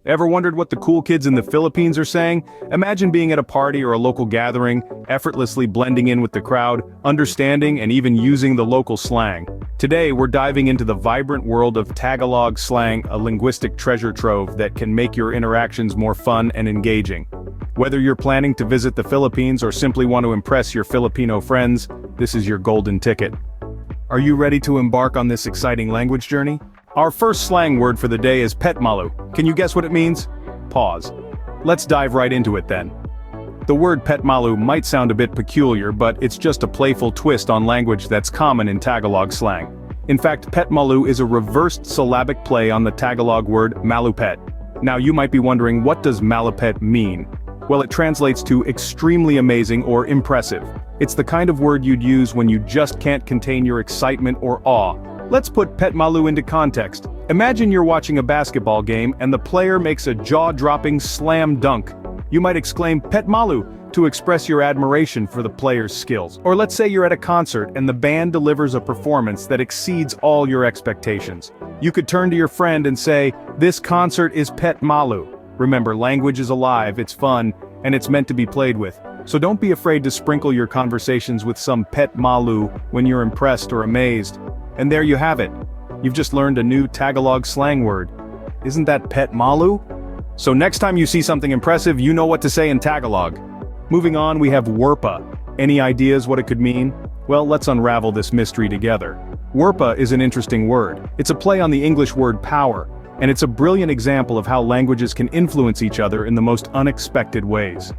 Ever wondered what the cool kids in the Philippines are saying? Imagine being at a party or a local gathering, effortlessly blending in with the crowd, understanding and even using the local slang. Today we're diving into the vibrant world of Tagalog slang, a linguistic treasure trove that can make your interactions more fun and engaging. Whether you're planning to visit the Philippines or simply want to impress your Filipino friends, this is your golden ticket. Are you ready to embark on this exciting language journey? Our first slang word for the day is Petmalu. Can you guess what it means? Pause. Let's dive right into it then. The word Petmalu might sound a bit peculiar, but it's just a playful twist on language that's common in Tagalog slang. In fact, Petmalu is a reversed syllabic play on the Tagalog word malupet. Now you might be wondering, what does malupet mean? Well, it translates to extremely amazing or impressive. It's the kind of word you'd use when you just can't contain your excitement or awe. Let's put Petmalu into context. Imagine you're watching a basketball game and the player makes a jaw-dropping slam dunk. You might exclaim Petmalu to express your admiration for the player's skills. Or let's say you're at a concert and the band delivers a performance that exceeds all your expectations. You could turn to your friend and say, "This concert is Petmalu." Remember, language is alive, it's fun, and it's meant to be played with. So don't be afraid to sprinkle your conversations with some Petmalu when you're impressed or amazed. And there you have it. You've just learned a new Tagalog slang word. Isn't that Petmalu? So next time you see something impressive, you know what to say in Tagalog. Moving on, we have Werpa. Any ideas what it could mean? Well, let's unravel this mystery together. Werpa is an interesting word. It's a play on the English word power, and it's a brilliant example of how languages can influence each other in the most unexpected ways.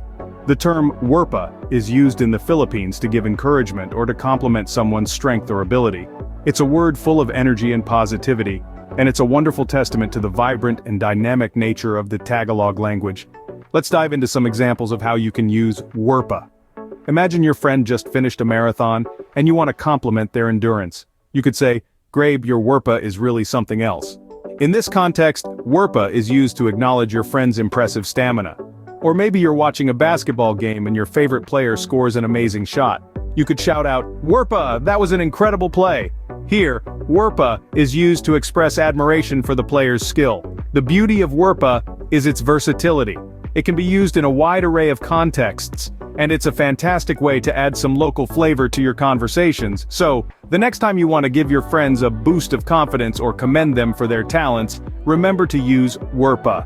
The term Werpa is used in the Philippines to give encouragement or to compliment someone's strength or ability. It's a word full of energy and positivity, and it's a wonderful testament to the vibrant and dynamic nature of the Tagalog language. Let's dive into some examples of how you can use Werpa. Imagine your friend just finished a marathon, and you want to compliment their endurance. You could say, "Grabe, your Werpa is really something else." In this context, Werpa is used to acknowledge your friend's impressive stamina. Or maybe you're watching a basketball game and your favorite player scores an amazing shot. You could shout out, "Werpa, that was an incredible play." Here, Werpa is used to express admiration for the player's skill. The beauty of Werpa is its versatility. It can be used in a wide array of contexts, and it's a fantastic way to add some local flavor to your conversations. So, the next time you want to give your friends a boost of confidence or commend them for their talents, remember to use Werpa.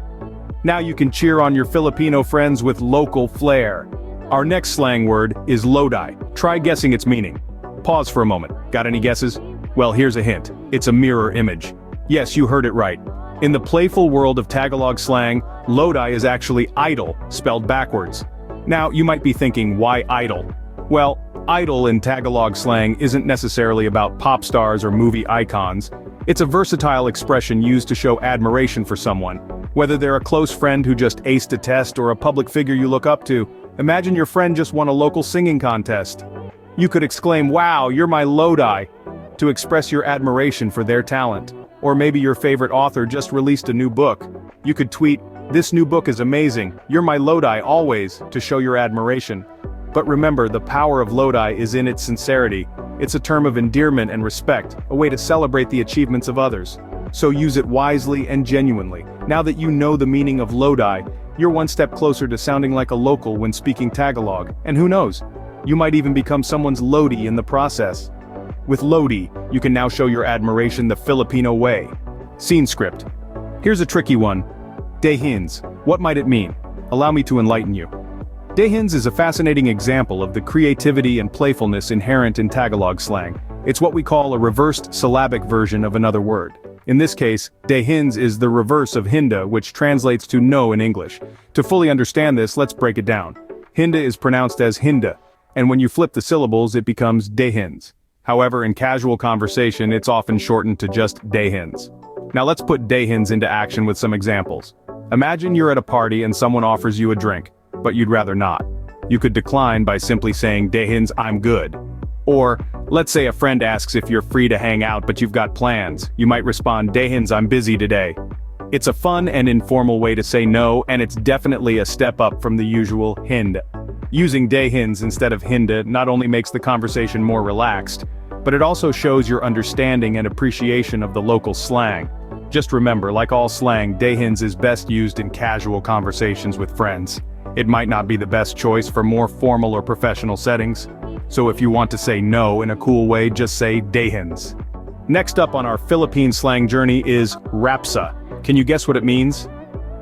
Now you can cheer on your Filipino friends with local flair. Our next slang word is Lodi. Try guessing its meaning. Pause for a moment. Got any guesses? Well, here's a hint. It's a mirror image. Yes, you heard it right. In the playful world of Tagalog slang, Lodi is actually idol, spelled backwards. Now, you might be thinking, why idol? Well, idol in Tagalog slang isn't necessarily about pop stars or movie icons. It's a versatile expression used to show admiration for someone. Whether they're a close friend who just aced a test or a public figure you look up to, imagine your friend just won a local singing contest. You could exclaim, "Wow, you're my Lodi," to express your admiration for their talent. Or maybe your favorite author just released a new book. You could tweet, "This new book is amazing, you're my Lodi always," to show your admiration. But remember, the power of Lodi is in its sincerity. It's a term of endearment and respect, a way to celebrate the achievements of others. So use it wisely and genuinely. Now that you know the meaning of Lodi, you're one step closer to sounding like a local when speaking Tagalog. And who knows? You might even become someone's Lodi in the process. With Lodi, you can now show your admiration the Filipino way. Scene script. Here's a tricky one. Dehins. What might it mean? Allow me to enlighten you. Dehins is a fascinating example of the creativity and playfulness inherent in Tagalog slang. It's what we call a reversed syllabic version of another word. In this case, Dehins is the reverse of hinda, which translates to no in English. To fully understand this, let's break it down. Hinda is pronounced as hinda, and when you flip the syllables it becomes Dehins. However, in casual conversation it's often shortened to just Dehins. Now let's put Dehins into action with some examples. Imagine you're at a party and someone offers you a drink, but you'd rather not. You could decline by simply saying, "Dehins, I'm good." Or, let's say a friend asks if you're free to hang out but you've got plans. You might respond, "Dehins, I'm busy today." It's a fun and informal way to say no, and it's definitely a step up from the usual hind. Using Dehins instead of hinda not only makes the conversation more relaxed, but it also shows your understanding and appreciation of the local slang. Just remember, like all slang, Dehins is best used in casual conversations with friends. It might not be the best choice for more formal or professional settings. So if you want to say no in a cool way, just say Dehins. Next up on our Philippine slang journey is Rapsa. Can you guess what it means?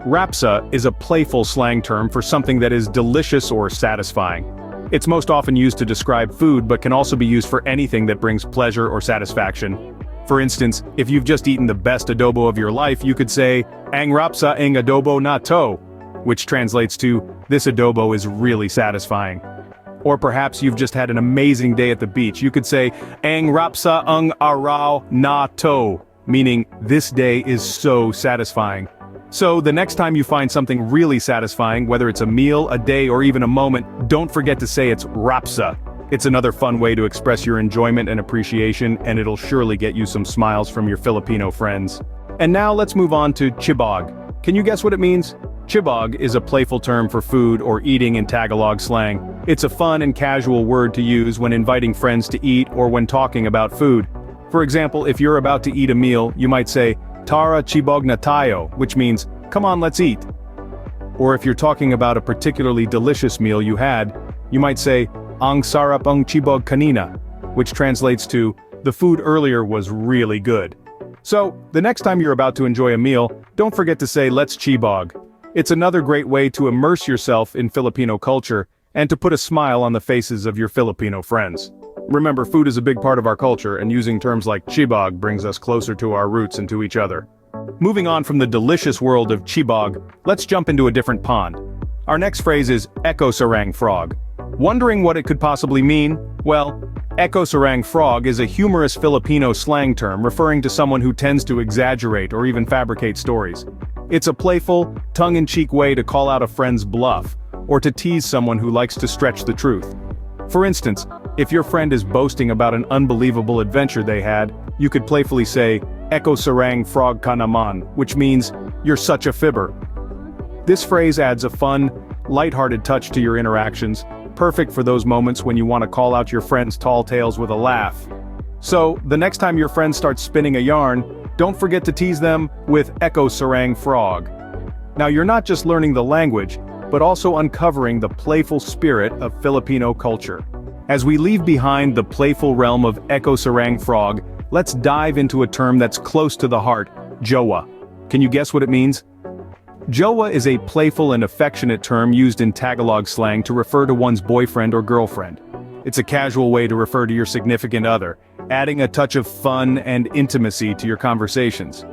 Rapsa is a playful slang term for something that is delicious or satisfying. It's most often used to describe food but can also be used for anything that brings pleasure or satisfaction. For instance, if you've just eaten the best adobo of your life, you could say, "Ang rapsa ang adobo na to," which translates to, "This adobo is really satisfying." Or perhaps you've just had an amazing day at the beach. You could say, "Ang rapsa ang araw na to," meaning, "This day is so satisfying." So, the next time you find something really satisfying, whether it's a meal, a day, or even a moment, don't forget to say it's rapsa. It's another fun way to express your enjoyment and appreciation, and it'll surely get you some smiles from your Filipino friends. And now let's move on to Chibog. Can you guess what it means? Chibog is a playful term for food or eating in Tagalog slang. It's a fun and casual word to use when inviting friends to eat or when talking about food. For example, if you're about to eat a meal, you might say, "Tara chibog na tayo," which means, "Come on, let's eat." Or if you're talking about a particularly delicious meal you had, you might say, "Ang sarap ang chibog kanina," which translates to, "The food earlier was really good." So, the next time you're about to enjoy a meal, don't forget to say, "Let's chibog." It's another great way to immerse yourself in Filipino culture and to put a smile on the faces of your Filipino friends. Remember, food is a big part of our culture, and using terms like chibog brings us closer to our roots and to each other. Moving on from the delicious world of chibog, let's jump into a different pond. Our next phrase is Echoserang Frog. Wondering what it could possibly mean? Well, Echoserang Frog is a humorous Filipino slang term referring to someone who tends to exaggerate or even fabricate stories. It's a playful, tongue-in-cheek way to call out a friend's bluff, or to tease someone who likes to stretch the truth. For instance, if your friend is boasting about an unbelievable adventure they had, you could playfully say, "Echoserang Frog ka naman," which means, "You're such a fibber." This phrase adds a fun, lighthearted touch to your interactions, perfect for those moments when you want to call out your friend's tall tales with a laugh. So, the next time your friend starts spinning a yarn, don't forget to tease them with Echoserang Frog. Now you're not just learning the language, but also uncovering the playful spirit of Filipino culture. As we leave behind the playful realm of Echoserang Frog, let's dive into a term that's close to the heart, Jowa. Can you guess what it means? Jowa is a playful and affectionate term used in Tagalog slang to refer to one's boyfriend or girlfriend. It's a casual way to refer to your significant other, adding a touch of fun and intimacy to your conversations.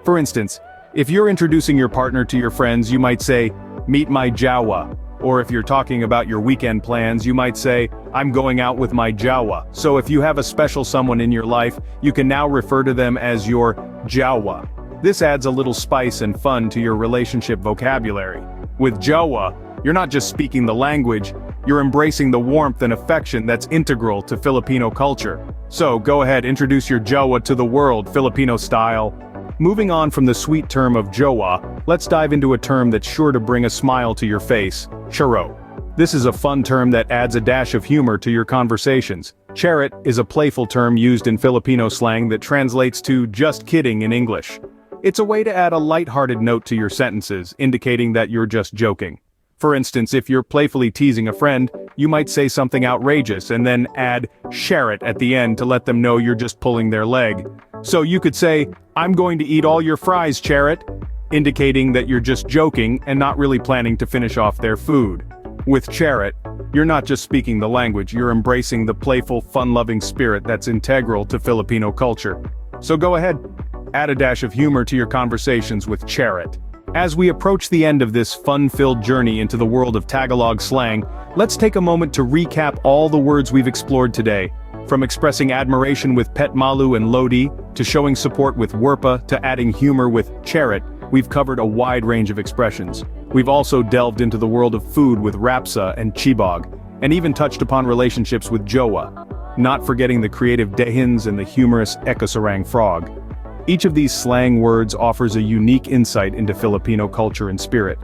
For instance, if you're introducing your partner to your friends, you might say, "Meet my Jowa." Or if you're talking about your weekend plans, you might say, "I'm going out with my Jowa." So if you have a special someone in your life, you can now refer to them as your Jowa. This adds a little spice and fun to your relationship vocabulary. With Jowa, you're not just speaking the language, you're embracing the warmth and affection that's integral to Filipino culture. So go ahead, introduce your Jowa to the world, Filipino style. Moving on from the sweet term of Jowa, let's dive into a term that's sure to bring a smile to your face, Charot. This is a fun term that adds a dash of humor to your conversations. Charot is a playful term used in Filipino slang that translates to "just kidding" in English. It's a way to add a lighthearted note to your sentences, indicating that you're just joking. For instance, if you're playfully teasing a friend, you might say something outrageous and then add "Charot" at the end to let them know you're just pulling their leg. So you could say, "I'm going to eat all your fries, Charot," indicating that you're just joking and not really planning to finish off their food. With Charot, you're not just speaking the language, you're embracing the playful, fun-loving spirit that's integral to Filipino culture. So go ahead, add a dash of humor to your conversations with Charot. As we approach the end of this fun-filled journey into the world of Tagalog slang, let's take a moment to recap all the words we've explored today. From expressing admiration with Petmalu and Lodi, to showing support with Werpa, to adding humor with Charot, we've covered a wide range of expressions. We've also delved into the world of food with Rapsa and Chibog, and even touched upon relationships with Jowa, not forgetting the creative Dehins and the humorous Echoserang Frog. Each of these slang words offers a unique insight into Filipino culture and spirit.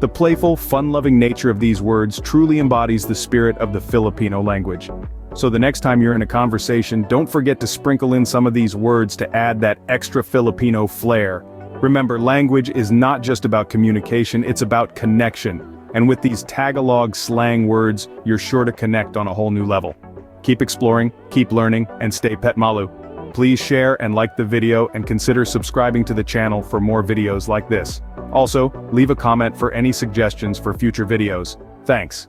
The playful, fun-loving nature of these words truly embodies the spirit of the Filipino language. So the next time you're in a conversation, don't forget to sprinkle in some of these words to add that extra Filipino flair. Remember, language is not just about communication, it's about connection. And with these Tagalog slang words, you're sure to connect on a whole new level. Keep exploring, keep learning, and stay Petmalu. Please share and like the video and consider subscribing to the channel for more videos like this. Also, leave a comment for any suggestions for future videos. Thanks.